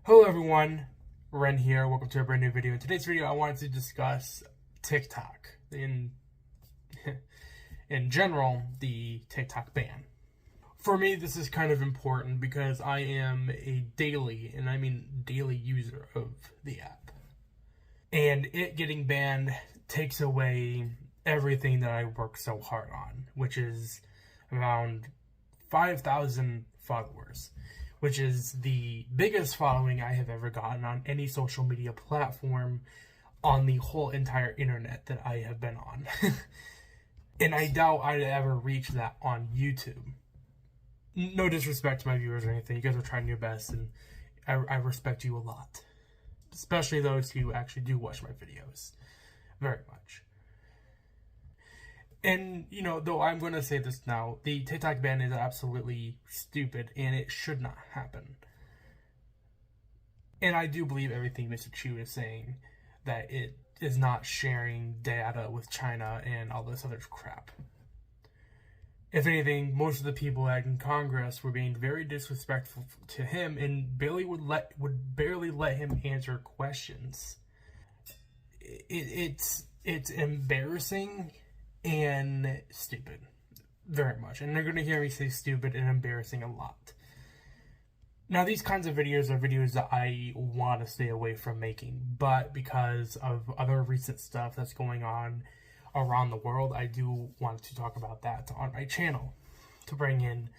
Hello everyone, Ren here. Welcome to a brand new video. In today's video, I wanted to discuss TikTok. In general, the TikTok ban. For me, this is kind of important because I am a daily, and I mean daily user of the app. And it getting banned takes away everything that I work so hard on, which is around 5,000 followers, which is the biggest following I have ever gotten on any social media platform on the whole entire internet that I have been on. And I doubt I'd ever reach that on YouTube. No disrespect to my viewers or anything. You guys are trying your best, and I respect you a lot. Especially those who actually do watch my videos. Very much. And, though I'm going to say this now, the TikTok ban is absolutely stupid, and it should not happen. And I do believe everything Mr. Chu is saying, that it is not sharing data with China and all this other crap. If anything, most of the people in Congress were being very disrespectful to him and would barely let him answer questions. It's embarrassing and stupid, very much. And they're going to hear me say stupid and embarrassing a lot. Now, these kinds of videos are videos that I want to stay away from making, but because of other recent stuff that's going on around the world, I do want to talk about that on my channel to bring in,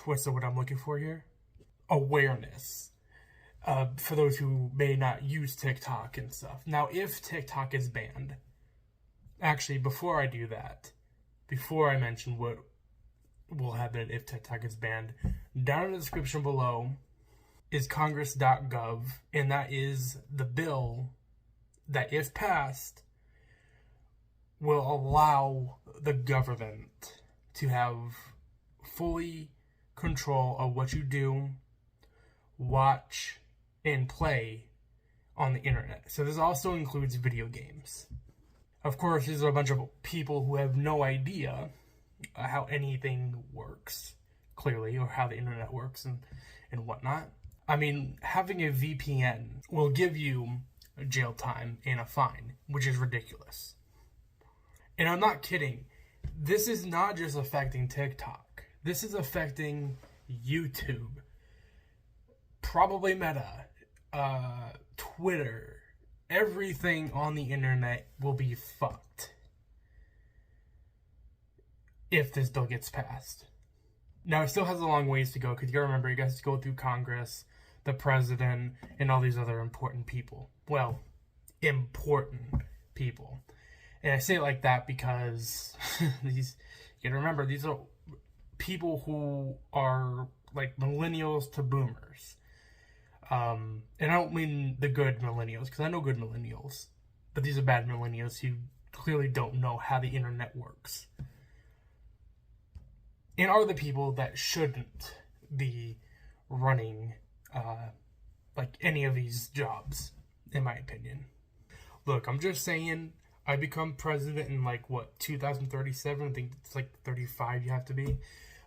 what's the word I'm looking for here? Awareness. For those who may not use TikTok and stuff. Now, if TikTok is banned, actually, before I do that, before I mention what will happen if TikTok is banned, down in the description below is congress.gov, and that is the bill that, if passed, will allow the government to have fully control of what you do, watch, and play on the internet. So this also includes video games. Of course, these are a bunch of people who have no idea how anything works, clearly, or how the internet works and whatnot. I mean, having a VPN will give you jail time and a fine, which is ridiculous. And I'm not kidding. This is not just affecting TikTok. This is affecting YouTube, probably Meta, Twitter. Everything on the internet will be fucked if this bill gets passed. Now, it still has a long ways to go, because you gotta remember, you guys have to go through Congress, the president, and all these other important people. Well, important people. And I say it like that because you gotta remember, these are people who are like millennials to boomers. And I don't mean the good millennials, because I know good millennials, but these are bad millennials who clearly don't know how the internet works. And are the people that shouldn't be running like any of these jobs, in my opinion. Look, I'm just saying, I become president in 2037. I think it's 35 you have to be.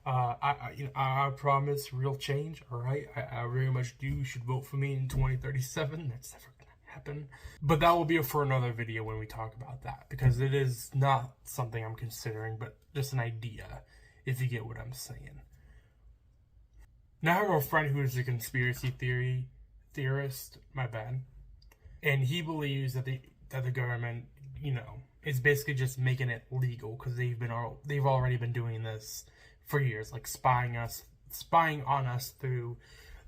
I promise real change, alright? I very much do. You should vote for me in 2037. That's never gonna happen. But that will be for another video when we talk about that, because it is not something I'm considering, but just an idea, if you get what I'm saying. Now, I have a friend who is a conspiracy theorist, my bad, and he believes that the government, is basically just making it legal because they've already been doing this for years, like spying on us through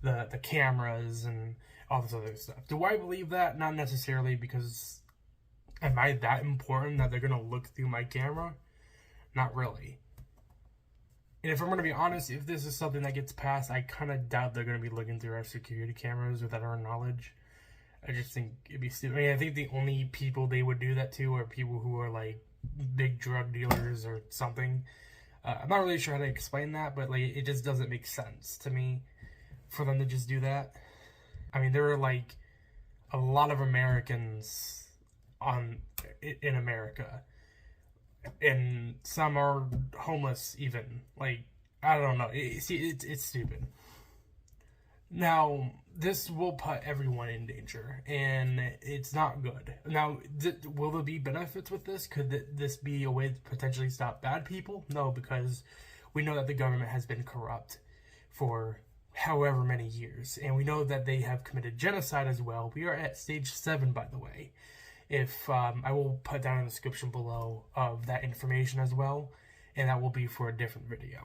the cameras and all this other stuff. Do I believe that? Not necessarily, because am I that important that they're gonna look through my camera? Not really. And if I'm going to be honest, if this is something that gets passed, I kind of doubt they're going to be looking through our security cameras without our knowledge. I just think it'd be stupid. I mean, I think the only people they would do that to are people who are like big drug dealers or something. I'm not really sure how to explain that, but it just doesn't make sense to me for them to just do that. I mean, there are a lot of Americans in America. And some are homeless even. I don't know. It's stupid. Now, this will put everyone in danger, and it's not good. Now, will there be benefits with this? Could this be a way to potentially stop bad people? No, because we know that the government has been corrupt for however many years, and we know that they have committed genocide as well. We are at stage 7, by the way. If I will put down in the description below of that information as well, and that will be for a different video.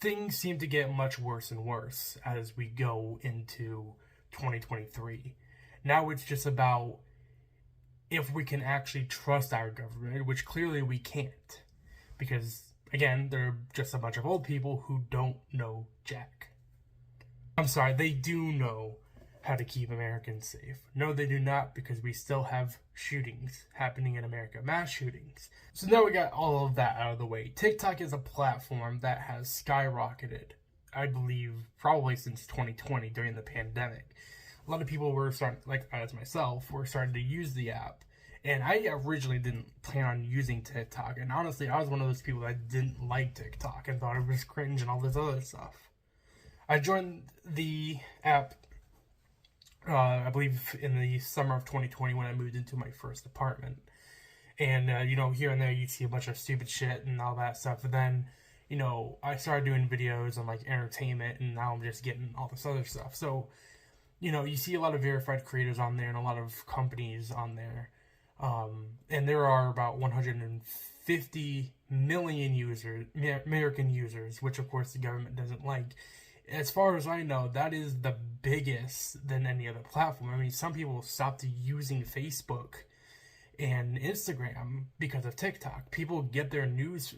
Things seem to get much worse and worse as we go into 2023. Now it's just about if we can actually trust our government, which clearly we can't. Because, again, they're just a bunch of old people who don't know jack. I'm sorry, they do know how to keep Americans safe. No, they do not, because we still have shootings happening in America, mass shootings. So now we got all of that out of the way. TikTok is a platform that has skyrocketed, I believe, probably since 2020 during the pandemic. A lot of people were starting, like as myself, were starting to use the app. And I originally didn't plan on using TikTok. And honestly, I was one of those people that didn't like TikTok and thought it was cringe and all this other stuff. I joined the app I believe in the summer of 2020 when I moved into my first apartment. And, you know, here and there you see a bunch of stupid shit and all that stuff. But then, you know, I started doing videos on, like, entertainment, and now I'm just getting all this other stuff. So, you know, you see a lot of verified creators on there and a lot of companies on there. And there are about 150 million users, American users, which, of course, the government doesn't like. As far as I know, that is the biggest than any other platform. I mean, some people stopped using Facebook and Instagram because of TikTok. People get their news,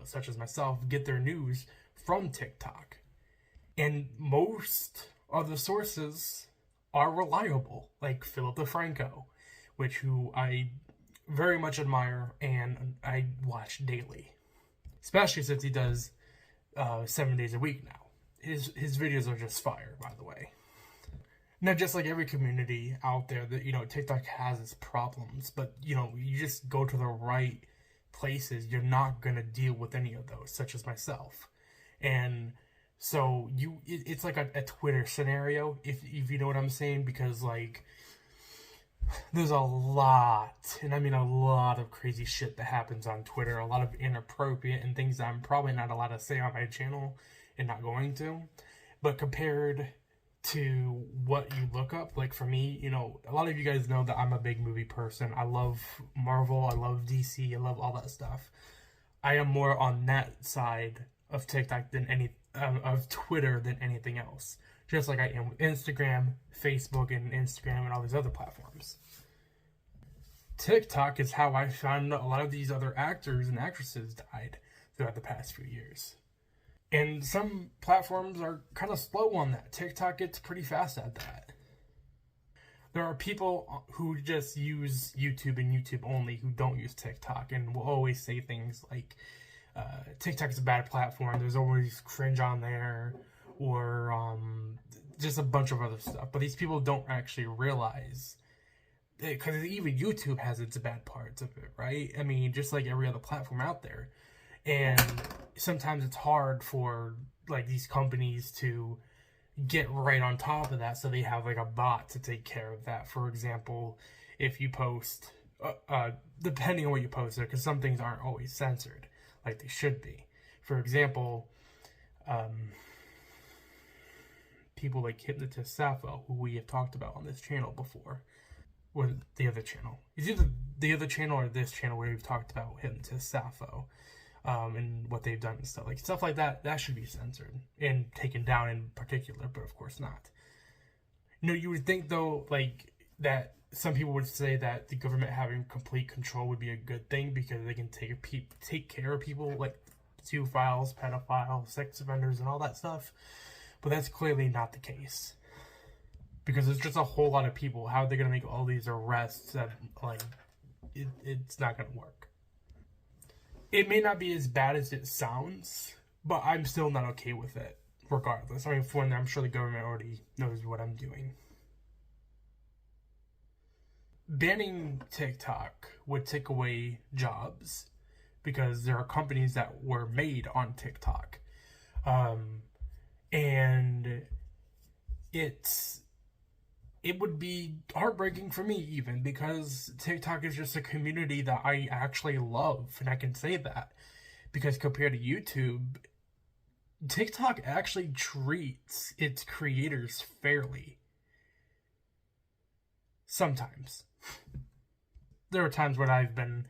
such as myself, get their news from TikTok. And most of the sources are reliable, like Philip DeFranco, who I very much admire and I watch daily. Especially since he does 7 days a week now. His videos are just fire, by the way. Now, just like every community out there, that, you know, TikTok has its problems, but, you know, you just go to the right places, you're not going to deal with any of those, such as myself. And so it's like a Twitter scenario, if you know what I'm saying, because, like, there's a lot, and I mean a lot of crazy shit that happens on Twitter, a lot of inappropriate and things that I'm probably not allowed to say on my channel, and not going to. But compared to what you look up, like for me, you know, a lot of you guys know that I'm a big movie person. I love Marvel, I love DC, I love all that stuff. I am more on that side of TikTok than of Twitter than anything else. Just like I am with Instagram, Facebook, and Instagram and all these other platforms. TikTok is how I found a lot of these other actors and actresses died throughout the past few years. And some platforms are kind of slow on that. TikTok gets pretty fast at that. There are people who just use YouTube and YouTube only who don't use TikTok and will always say things like, TikTok is a bad platform, there's always cringe on there, or just a bunch of other stuff. But these people don't actually realize, because even YouTube has its bad parts of it, right? I mean, just like every other platform out there. And sometimes it's hard for, like, these companies to get right on top of that, so they have, like, a bot to take care of that. For example, if you post, depending on what you post there, because some things aren't always censored like they should be. For example, people like Hypnotist Sappho, who we have talked about on this channel before, or the other channel. It's either the other channel or this channel where we've talked about Hypnotist Sappho. And what they've done and stuff like that, that should be censored and taken down in particular, but of course not. You know, you would think though, like, that some people would say that the government having complete control would be a good thing because they can take care of people like pedophiles, sex offenders, and all that stuff. But that's clearly not the case. Because there's just a whole lot of people. How are they going to make all these arrests that, like, it's not going to work. It may not be as bad as it sounds, but I'm still not okay with it, regardless. I mean, for one, I'm sure the government already knows what I'm doing. Banning TikTok would take away jobs, because there are companies that were made on TikTok. And it would be heartbreaking for me, even, because TikTok is just a community that I actually love, and I can say that because compared to YouTube, TikTok actually treats its creators fairly. Sometimes. There are times when I've been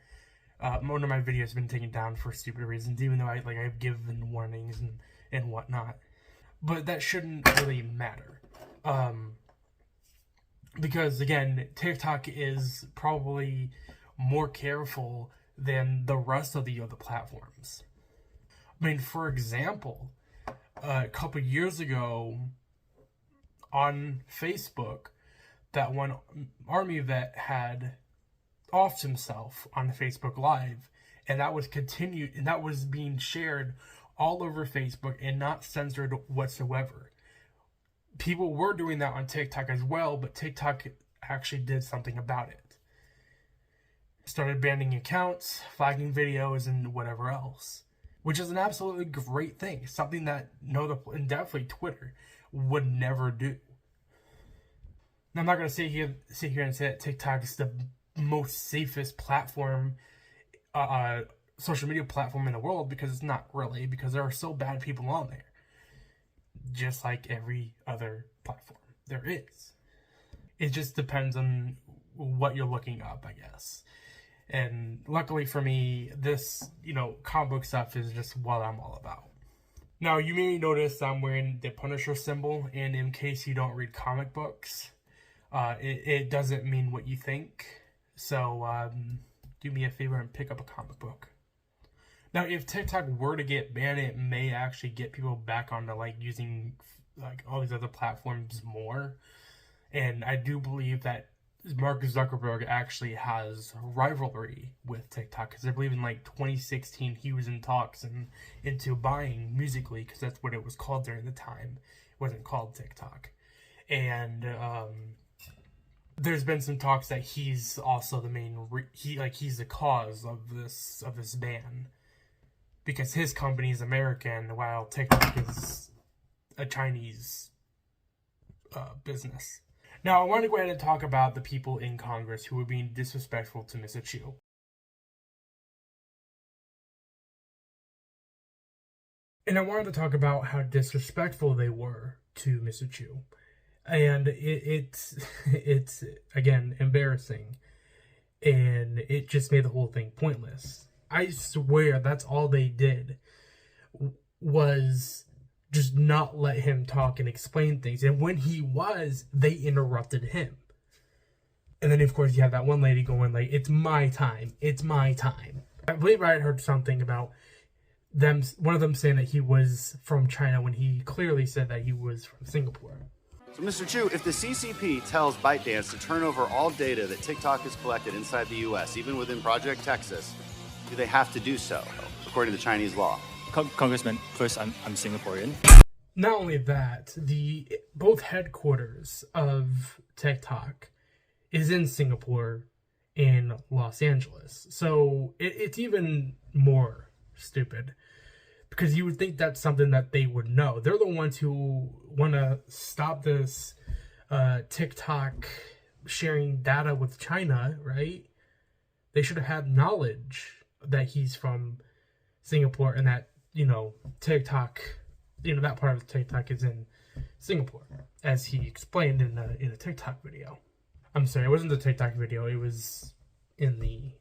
one of my videos have been taken down for stupid reasons, even though I've given warnings and whatnot. But that shouldn't really matter. Because again, TikTok is probably more careful than the rest of the other platforms. I mean, for example, a couple years ago on Facebook, that one army vet had offed himself on Facebook Live, and that was continued, and that was being shared all over Facebook and not censored whatsoever. People were doing that on TikTok as well, but TikTok actually did something about it. Started banning accounts, flagging videos, and whatever else, which is an absolutely great thing. Something that and definitely Twitter would never do. Now, I'm not going to sit here and say that TikTok is the most safest platform, social media platform in the world, because it's not really, because there are so bad people on there. Just like every other platform there is. It just depends on what you're looking up, I guess. And luckily for me, this, comic book stuff is just what I'm all about. Now, you may notice I'm wearing the Punisher symbol, and in case you don't read comic books, it doesn't mean what you think. So do me a favor and pick up a comic book. Now, if TikTok were to get banned, it may actually get people back onto using all these other platforms more. And I do believe that Mark Zuckerberg actually has rivalry with TikTok, because I believe in 2016 he was in talks and into buying Musical.ly, because that's what it was called during the time. It wasn't called TikTok. And there's been some talks that he's also the main he's the cause of this ban, because his company is American while TikTok is a Chinese business. Now, I want to go ahead and talk about the people in Congress who were being disrespectful to Mr. Chu. And I wanted to talk about how disrespectful they were to Mr. Chu. And it's again, embarrassing. And it just made the whole thing pointless. I swear that's all they did was just not let him talk and explain things. And when they interrupted him. And then, of course, you have that one lady going it's my time. It's my time. I believe I had heard something about one of them saying that he was from China when he clearly said that he was from Singapore. So, Mr. Chu, if the CCP tells ByteDance to turn over all data that TikTok has collected inside the U.S., even within Project Texas, do they have to do so, according to Chinese law? Congressman, first, I'm Singaporean. Not only that, both headquarters of TikTok is in Singapore and Los Angeles. So it's even more stupid, because you would think that's something that they would know. They're the ones who want to stop this TikTok sharing data with China, right? They should have had knowledge that he's from Singapore and that, TikTok, that part of TikTok is in Singapore, as he explained in a TikTok video. I'm sorry, it wasn't the TikTok video, it was in the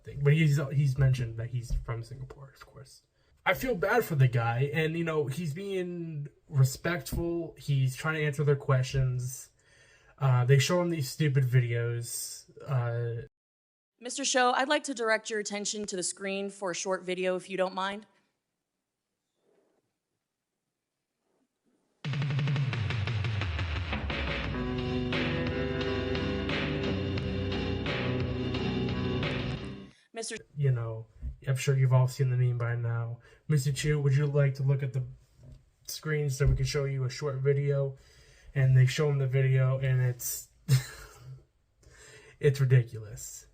thing. But he's mentioned that he's from Singapore, of course. I feel bad for the guy, and he's being respectful. He's trying to answer their questions. They show him these stupid videos. Mr. Show, I'd like to direct your attention to the screen for a short video, if you don't mind. Mr. I'm sure you've all seen the meme by now. Mr. Chu, would you like to look at the screen so we can show you a short video? And they show him the video, and it's it's ridiculous.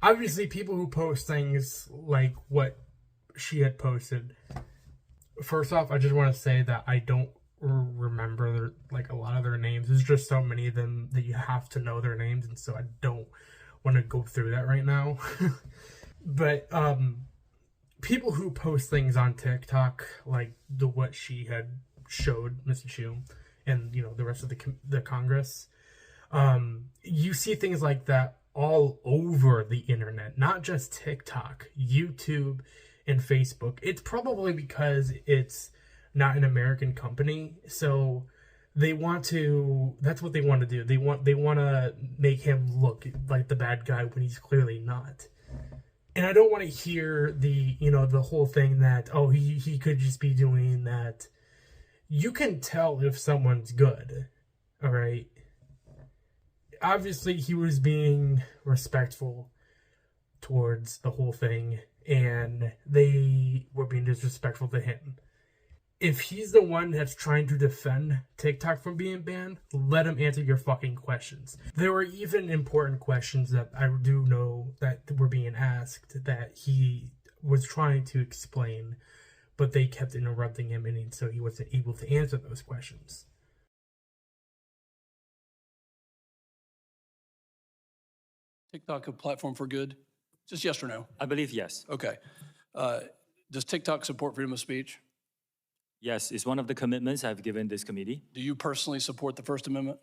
Obviously, people who post things like what she had posted. First off, I just want to say that I don't remember like a lot of their names. There's just so many of them that you have to know their names, and so I don't want to go through that right now. But people who post things on TikTok, like what she had showed Mr. Chu and the rest of the Congress, you see things like that all over the internet, not just TikTok, YouTube, and Facebook. It's probably because it's not an American company, so they want to. That's what they want to do. They want to make him look like the bad guy when he's clearly not. And I don't want to hear the whole thing that he could just be doing that. You can tell if someone's good, all right. Obviously, he was being respectful towards the whole thing, and they were being disrespectful to him. If he's the one that's trying to defend TikTok from being banned, let him answer your fucking questions. There were even important questions that I do know that were being asked that he was trying to explain, but they kept interrupting him, and so he wasn't able to answer those questions. TikTok a platform for good? Just yes or no? I believe yes. Okay. Does TikTok support freedom of speech? Yes, it's one of the commitments I've given this committee. Do you personally support the First Amendment?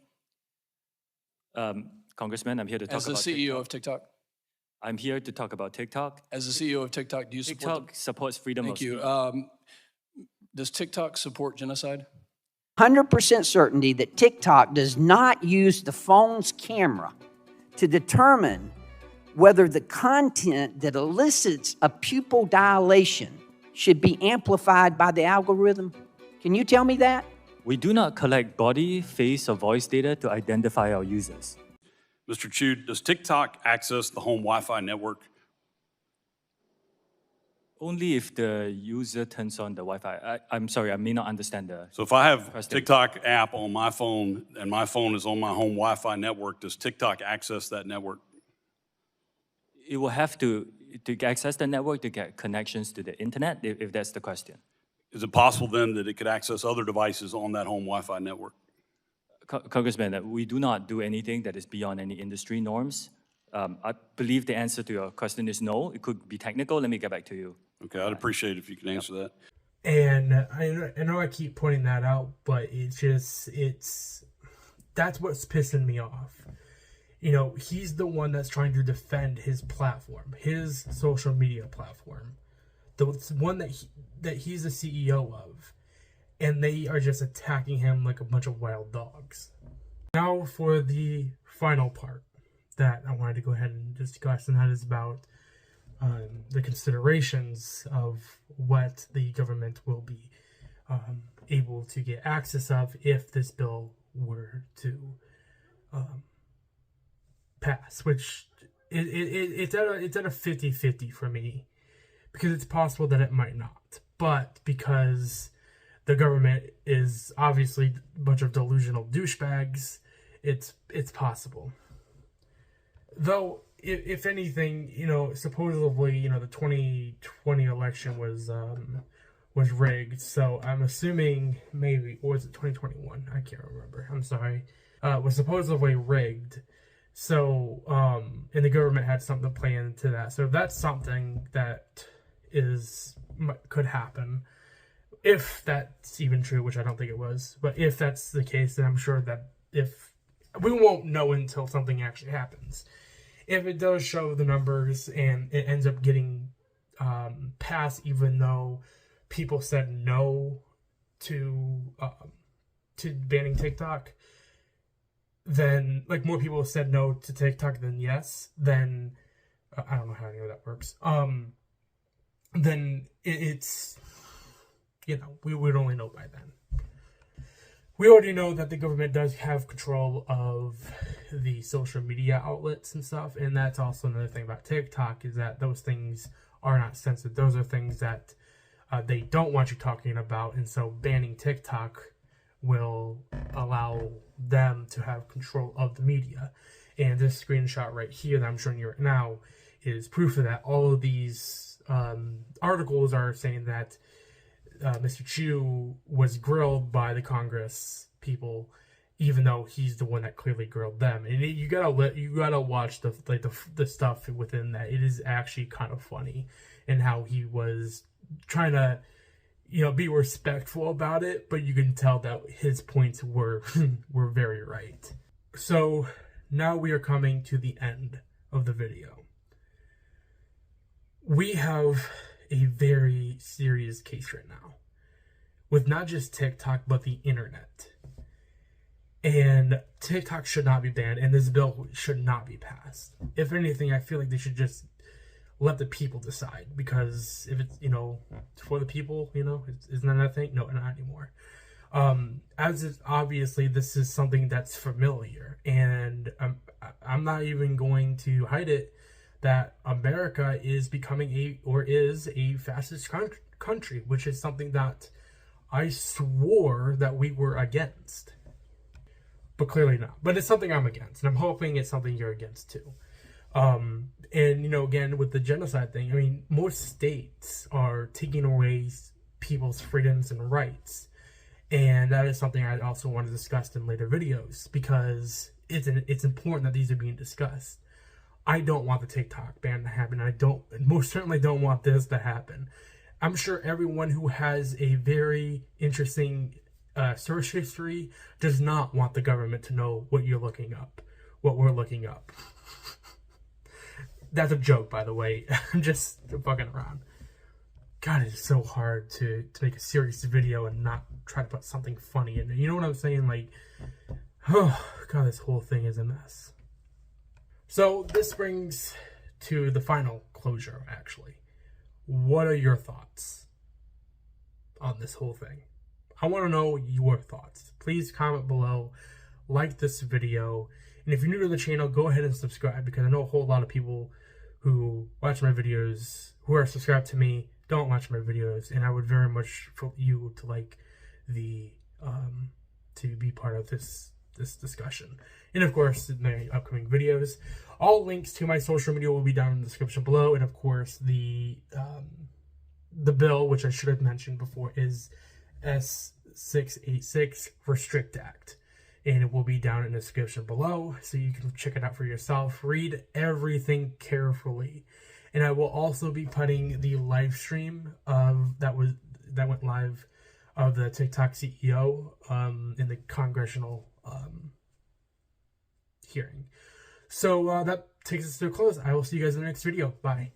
Congressman, I'm here to talk As the about CEO TikTok. of TikTok? I'm here to talk about TikTok. As the CEO of TikTok, do you support TikTok supports freedom Thank of you. speech. Does TikTok support genocide? 100% certainty that TikTok does not use the phone's camera to determine whether the content that elicits a pupil dilation should be amplified by the algorithm. Can you tell me that? We do not collect body, face, or voice data to identify our users. Mr. Chu, does TikTok access the home Wi-Fi network? Only if the user turns on the Wi-Fi. I'm sorry, I may not understand the... So if I have Question. TikTok app on my phone and my phone is on my home Wi-Fi network, does TikTok access that network? It will have to access the network to get connections to the internet, if that's the question. Is it possible then that it could access other devices on that home Wi-Fi network? Congressman, we do not do anything that is beyond any industry norms. I believe the answer to your question is no. It could be technical. Let me get back to you. Okay, I'd appreciate it if you could answer that. And I know I keep pointing that out, but that's what's pissing me off. He's the one that's trying to defend his platform, his social media platform, the one that he's the CEO of, and they are just attacking him like a bunch of wild dogs. Now for the final part that I wanted to go ahead and discuss, and that is about the considerations of what the government will be able to get access of if this bill were to pass, which it's at a 50-50 for me, because it's possible that it might not, but because the government is obviously a bunch of delusional douchebags, it's possible. Though, if anything, supposedly, the 2020 election was rigged, so I'm assuming maybe, or was it 2021? I can't remember. I'm sorry. Was supposedly rigged. So, and the government had something to play into that. So that's something that could happen. If that's even true, which I don't think it was. But if that's the case, then I'm sure that we won't know until something actually happens. If it does show the numbers and it ends up getting passed, even though people said no to banning TikTok, then, like, more people said no to TikTok than yes, then, I don't know how any of that works, then it's, we would only know by then. We already know that the government does have control of the social media outlets and stuff, and that's also another thing about TikTok, is that those things are not censored. Those are things that they don't want you talking about, and so banning TikTok will allow them to have control of the media. And this screenshot right here that I'm showing you right now is proof of that. All of these articles are saying that Mr. Chu was grilled by the Congress people, even though he's the one that clearly grilled them. And you gotta watch the stuff within that. It is actually kind of funny, and how he was trying to, be respectful about it, but you can tell that his points were were very right. So now we are coming to the end of the video. We have a very serious case right now with not just TikTok, but the internet. And TikTok should not be banned, and this bill should not be passed. If anything, I feel like they should just let the people decide, because if it's, for the people, isn't that a thing? No, not anymore. Obviously, this is something that's familiar, and I'm not even going to hide it, that America is becoming is a fascist country, which is something that I swore that we were against. But clearly not. But it's something I'm against, and I'm hoping it's something you're against too. And, again, with the genocide thing, most states are taking away people's freedoms and rights. And that is something I also want to discuss in later videos, because it's important that these are being discussed. I don't want the TikTok ban to happen. I most certainly don't want this to happen. I'm sure everyone who has a very interesting search history does not want the government to know what you're looking up, what we're looking up. That's a joke, by the way. I'm just fucking around. God, it's so hard to make a serious video and not try to put something funny in it. You know what I'm saying? Like, oh God, this whole thing is a mess. So this brings to the final closure, actually. What are your thoughts on this whole thing? I want to know your thoughts. Please comment below, like this video, and if you're new to the channel, go ahead and subscribe, because I know a whole lot of people who watch my videos, who are subscribed to me, don't watch my videos, and I would very much for you to like to be part of this discussion. And of course, in my upcoming videos, all links to my social media will be down in the description below, and of course the bill, which I should have mentioned before, is S686 Restrict Act, and it will be down in the description below, so you can check it out for yourself. Read everything carefully, and I will also be putting the live stream that went live of the TikTok CEO in the Congressional Hearing. So that takes us to a close. I will see you guys in the next video. Bye.